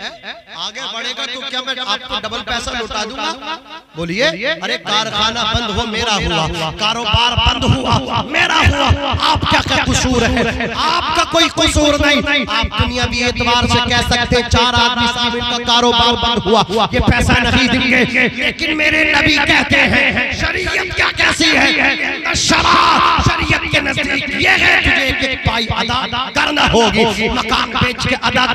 आगे बढ़ेगा तो क्या मैं आपको डबल पैसा लौटा दूंगा? बोलिए। अरे कारखाना बंद हो मेरा हुआ, कारोबार बंद हुआ मेरा हुआ, आपका क्या कसूर है? आपका कोई कसूर नहीं। आप दुनियावी एतबार से कह सकते हैं 4 आदमी साहब का कारोबार बंद हुआ, ये पैसा नहीं देंगे, लेकिन मेरे नबी कहते हैं शरीयत क्या कैसी है? शरीयत के नजदीक ये है तुझे एक पाई अदा करना होगी, मकान बेच के अदा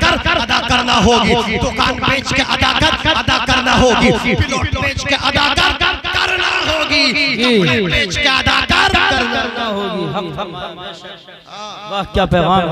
करना होगी, दुकान बेच के अदा करना होगी, प्लॉट बेच के अदा करना होगी, कपड़े बेच के अदा करना होगी। वाह क्या पैगाम,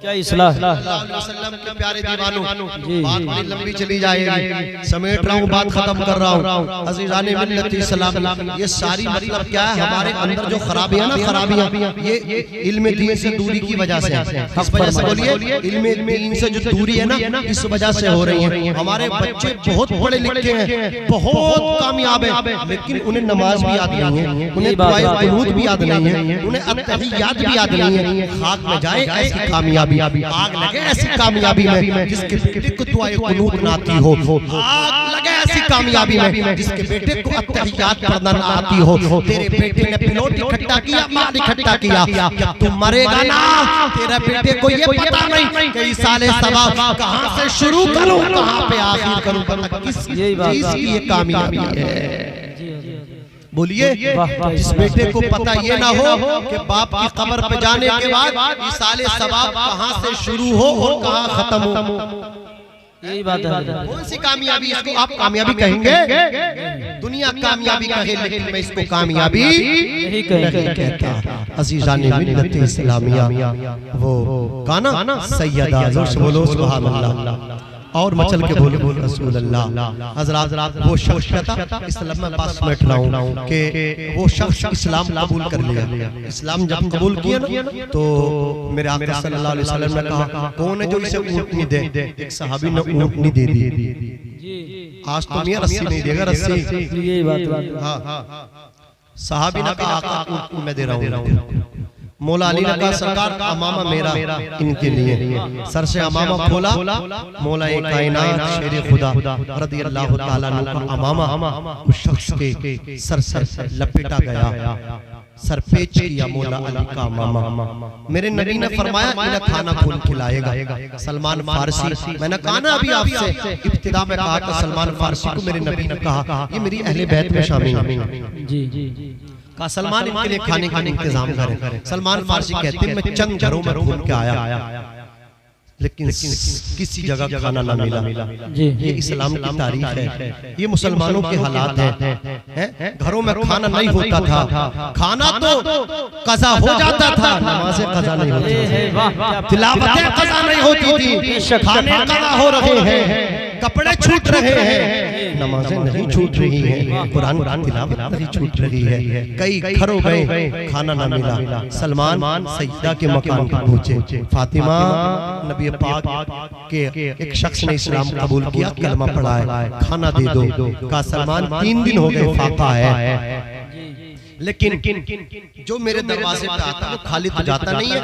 क्या इस्लाह। वसल्लम के प्यारे दीवानों, बात बड़ी लंबी चली जाएगी, समेट रहा हूँ, बात खत्म कर रहा हूँ। अज़ीज़ाने मिल्लत इस्लाम, ये सारी मतलब क्या है, हमारे अंदर जो खराबियां ना, खराबियां ये इल्म दीन से दूरी की वजह से है। इस वजह से बोलिए, इल्म दीन से जो दूरी है ना, इस वजह से हो रही है। हमारे बच्चे बहुत पढ़े लिखे हैं, बहुत कामयाब है, लेकिन उन्हें नमाज भी याद नहीं है, उन्हें दुआए कुनूत भी याद नहीं है, उन्हें अत्तहियात भी याद नहीं है। खाक में जाए ऐसी कामयाबी, आग लगे ऐसी कामयाबी में जिसके बेटे को दुआए कुनूत ना आती हो, आग लगे ऐसी कामयाबी में जिसके बेटे को अत्तहियात पढ़ना ना आती हो। तेरे बेटे ने प्लॉट इकट्ठा किया, माल इकट्ठा किया, जब तू मरेगा ना तेरे बेटे को ये पता नहीं कि साले सवाब कहां से शुरू करूं, कहां पे आखिर करूं, किस चीज की ये कामयाबी है? बोलिए। जिस बेटे को पता ये ना हो कि बाप की कब्र पे जाने के बाद ये साले सवाब कहां से शुरू हो और कहां खत्म हो, यही बात है। कौन सी कामयाबी इसको आप कामयाबी कहेंगे? दुनिया कामयाबी कहे, लेकिन मैं इसको कामयाबी नहीं कहता। अज़ीज़ाने मिल्लत इस्लामिया, वो गाना सैयदा बोलो सुभान अल्लाह, और मचल के बोले रसूल अल्लाह। हज़रात वो शख्स था, इस लम्हा पास बैठ रहा हूँ कि वो शख्स इस्लाम कबूल कर लिया। इस्लाम जब कबूल किया ना तो मेरे आका सल्लल्लाहु अलैहि वसल्लम ने कहा कौन है जो इसे ऊँटनी दे? एक सहाबी ने ऊँटनी दे दी। आज तो मियां रस्सी नहीं देगा, रस्सी। यही बात। हाँ, सहाबी ने कहा आका ऊँटनी मैं दे रहा हूँ। मौला अली ने कहा सरकार अमामा मेरा इनके लिए। सर से अमामा खोला, मौला कायनात शेर खुदा रज़ी अल्लाह ताला अन्हु का अमामा उस शख्स के सर से लपेटा गया, सर पेच किया मौला अली का अमामा। मेरे नबी ने फरमाया इन्हें खाना फूल खिलाएगा। सलमान फारसी, मैंने कहा ना अभी आपसे इब्तिदा में कहा था, सलमान फारसी को मेरे नबी ने कहा ये मेरी अहले बैत में शामिल है। जी का सलमान इनके लिए खाने का इंतजाम करें। सलमान फारसी कहते हैं मैं चंद घरों में घूम के आया, लेकिन किसी जगह खाना ना मिला। ये इस्लाम की तारीख है, ये मुसलमानों के हालात हैं। घरों में खाना नहीं होता था, खाना तो कज़ा हो जाता था, नमाज़ें कज़ा नहीं होती थी, तिलावतें कज़ा नहीं होती थी, खाने कज़ा हो रहे हैं, कपड़े छूट रहे हैं, नमाजें नहीं छूट रही हैं, कुरान की तिलावत नहीं छूट रही है। कई घरों गए खाना ना मिला। सलमान सैयदा के मकान पर पहुंचे। फातिमा नबी पाक के एक शख्स ने इस्लाम कबूल किया, कलमा पढ़ा है, खाना दे दो। का सलमान 3 दिन हो गए फाका है, लेकिन जो मेरे दरवाजे पे आता है वो खाली तो जाता नहीं है।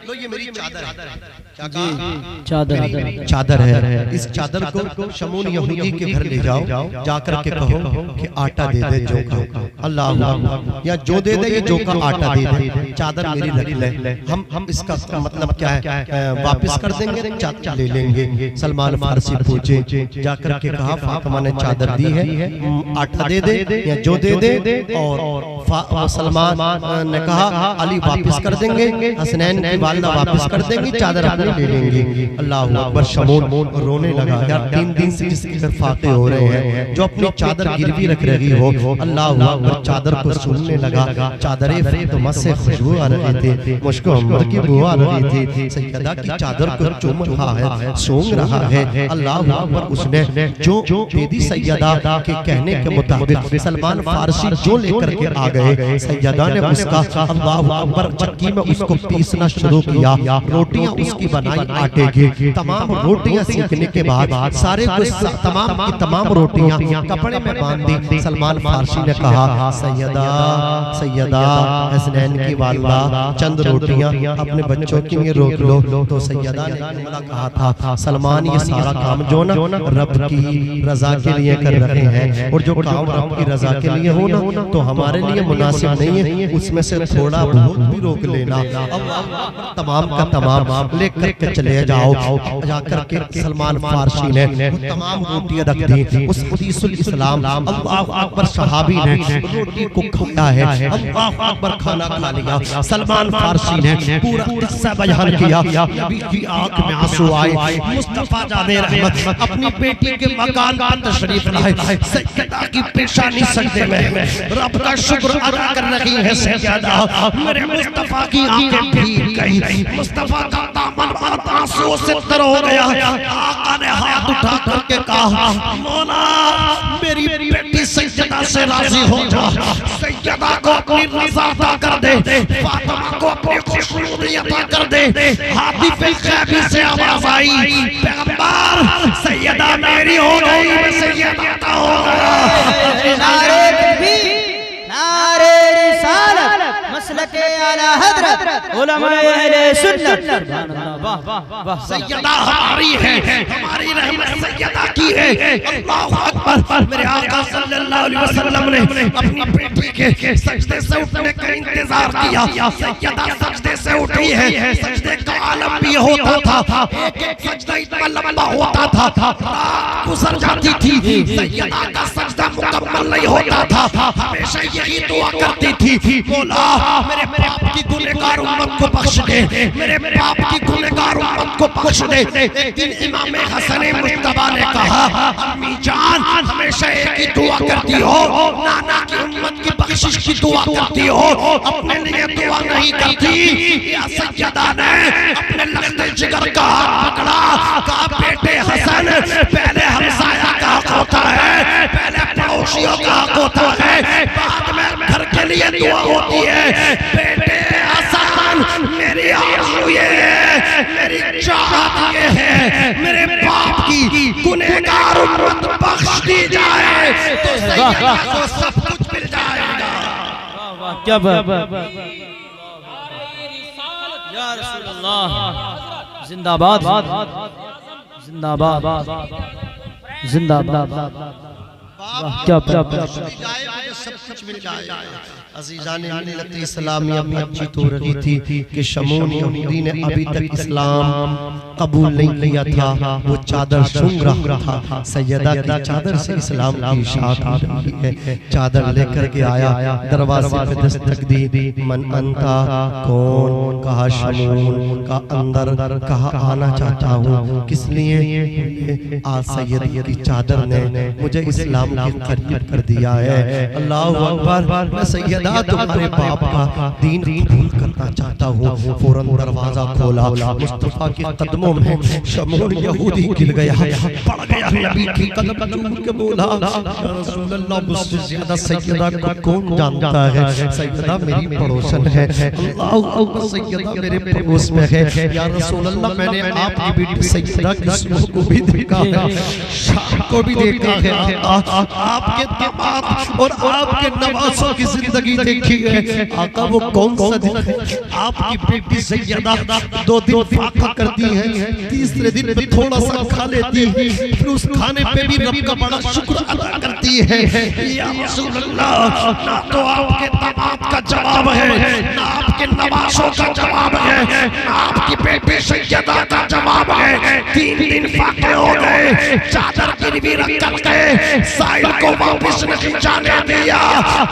लो ये मेरी चादर है, चादर है। इस चादर को शमून यहूदी के घर ले जाओ, जाकर के कहो कि आटा दे दे जौ का, अल्लाह या जो दे दे ये जौ का आटा दे दे, चादर मेरी रख ले। हम इसका मतलब क्या है वापस कर देंगे, चादर ले लेंगे। सलमान फारसी पूछे, जाकर के कहा फातिमा ने चादर दी है, आटा दे दे या जो दे दे। और सलमान ने कहा अली वापस कर देंगे, हसनैन की वालिदा वापस कर देंगी, चादर अपने ले लेंगे। अल्लाह अकबर। शमून रोने लगा, यार 3 दिन से जिसके घर फाके हो रहे हैं, जो अपनी चादर गिरवी रख रही हो। अल्लाह अकबर। चादर को सुनने लगा, चादरे फातिमा से खुशबू आ रही थी, मुश्क उम्र की बू आ रही थी। सैयदा की चादर को चूम रहा है, सूंघ रहा है। अल्लाह अकबर। उसने जो बेदी सैयदा के कहने के मुताबिक सलमान फारसी जो लेकर के आ गए, गए। सैयदा ने उसका अल्लाहु अकबर चक्की में उसको पीसना शुरू किया। रोटियां उसकी बनाई आटे की। तमाम रोटियां सीखने के बाद सारे तमाम की तमाम रोटियां कपड़े में बांध दी। सलमान फारसी ने कहा, सैयदा सैयदा हसनैन की वालिदा चंद रोटियां अपने बच्चों के लिए रोक लो। तो सैयदा ने जुमला कहा था, सलमान ये सारा काम जो ना रब की रजा के लिए कर रहे हैं, और जो काम रब की रजा के लिए हो ना तो हमारे लिए मुनासिब नहीं है, उसमें से थोड़ा बहुत भी रोक लेना। अब तमाम का तमाम लेकर के चले जाओ। जाकर के सलमान फारसी ने तमाम रोटियां रख दी। उस हदीसुल इस्लाम अल्लाहु अकबर सहाबी ने रोटी को खाया है। अल्लाहु अकबर खाना खा लिया। सलमान फारसी ने पूरा किस्सा बयान किया। नबी की आंख में आंसू आए। मुस्तफा जाने रहमत अपनी बेटी के मकान पर तशरीफ लाए। सैयदा की पेशानी सजदे में रब का शुक्र अदा कर रही है। सैयदा मेरे मुस्तफा की आंखें भीग गई। मुस्तफा का दामन आंसुओं से तर हो गया। आका ने हाथ उठा करके कहा, मौला मेरी बेटी सैयदा से राजी हो जा। सैयदा को अपनी रज़ा अता कर दे। फातिमा को अपनी खुशनुदी अता कर दे। हातिफ ग़ैबी से आवाज आई, पैगंबर सैयदा मेरी हो गई, मैं सैयदा का हो गया। नारे तकबीर, नारे रिसालत, मसलके आला हज़रत, उलमाए अहले सुन्नत। वाह वाह वाह। सैयदा हमारी है, हमारी रहमत सैयदा की है। अल्लाहु अकबर। मेरे आका सल्लल्लाहु अलैहि वसल्लम ने अपनी बेटी के सजदे से उठने का इंतजार किया। सैयदा सजदे से उठी है। सजदे का आलम भी होता था। एक सजदा इतना लंबा होता था, रात गुजर जाती थी, सैयदा का सजदा मुकम्मल नहीं होता था। हमेशा यही दुआ करती थी, मौला मेरे बाप की गुनहगार उम्मत को बख्श दे, मेरे बाप की गुनहगार उम्मत को बख्श दे। एक दिन इमाम हसन मुज्तबा ने कहा, अम्मी जान हमेशा एक ही दुआ करती हो, नाना की उम्मत की बख्शिश की दुआ करती हो, अपने लिए दुआ नहीं करती। या सैयदा ने अपने लख्ते जिगर का हाथ पकड़ा, कहा बेटे हसन पहले हमसाया का हक होता है, पहले पड़ोसियों का हक होता है, बाद में घर के लिए दुआ होती है। बेटे हसन मेरी आरज़ू ये है, मेरी चाहत ये है, मेरे बाप की गुनहगार उम्मत बख्श दी जाए तो सैयदा को सब कुछ मिल जाएगा। क्या बात, या रसूल अल्लाह, जिंदाबाद जिंदाबाद जिंदाबाद। क्या सब कुछ मिल जाए। अज़ीज़ान मिल्लत इस्लामिया में अच्छी तो रही थी कि शमून यहूदी ने अभी तक इस्लाम कबूल नहीं किया था। वो चादर सूंघ रहा था। सैयदा की चादर से इस्लाम की इशाअत आ रही है। चादर लेकर के आया, दरवाजे पे दस्तक दी। मन अंता, कौन? कहा शमून। का अंदर। कहा आना चाहता हूँ। किस लिए? आज सैयदा की चादर ने मुझे इस्लाम के करीब कर दिया है। अल्लाहु अकबर। मैं सैयदा तुम्हारे बाप का दीन कबूल करना चाहता हूँ। फौरन दरवाजा खोला। मुस्तफा के कदमों में शमून यहूदी गिर गया, पड़ गया। नबी की कदम चूम के बोला, या रसूल अल्लाह मुझसे ज्यादा सैयदा को कौन जानता है? सैयदा मेरी पड़ोसन है। अल्लाहु अकबर। सैयदा मेरे पड़ोस में है। या रसूल अल्लाह मैंने आपकी बेटी सैयदा की को भी देखा है, शाम को भी देखा है। आपके दामाद और आपके नवासों की जिंदगी देखी है। आका वो कौन सा दिन है? आपकी बेटी सैयदा 2 दिन फाका करती है, तीसरे दिन में थोड़ा सा खा लेती है, फिर उस खाने पे भी रब का बड़ा शुक्र अदा करती है। या रसूल अल्लाह, ना तो आपके दामाद का जवाब है, ना आपके नवासों का जवाब है, ना आपकी बेटी सैयदा का जवाब है। 3 दिन फाके हो गए, चादर गिरवी रख करके साहिल को वापस नहीं जाने दिया।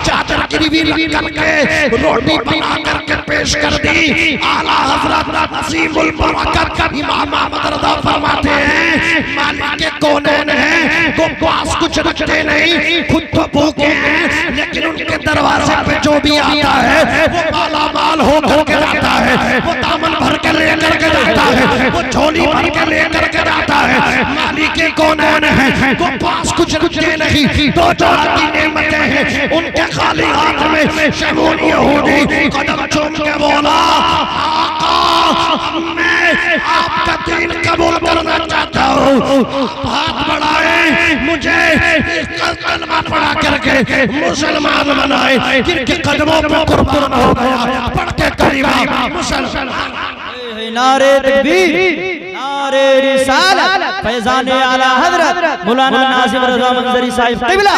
चादर गिरवी रख करके रोटी बना करके पेश कर दी। आला हजरत नसीमुल बरकत इमाम अहमद रज़ा फरमाते हैं, मालिक के कौनैन हैं, वो पास कुछ रखते नहीं, खुद तो भूखे हैं, लेकिन उनके दरवाजे पे जो भी आता है वो माला माल हो करके आता है, वो दामन भर के लेकर के जाता है, वो झोली भर के लेकर के जाता है। मालिक कौनैन है, वो पास कुछ रखते नहीं, दो जोड़ा की नेमतें हैं उनके खाली हाथ में। शमून यहूदी कदम चूम के बोला, आका मैं आपका दीन कबूल करना चाहता हूँ, हाथ बढ़ाए, मुझे कलमा पढ़ा करके मुसलमान बनाए। जिनके कदमों पर कुर्बान हो गया, पढ़ के करीबा मुसलमान। नारे तकबीर, नारे रिसालत, फैज़ान आला हज़रत मौलाना नाज़िम रज़ा मंज़री साहिब क़िबला।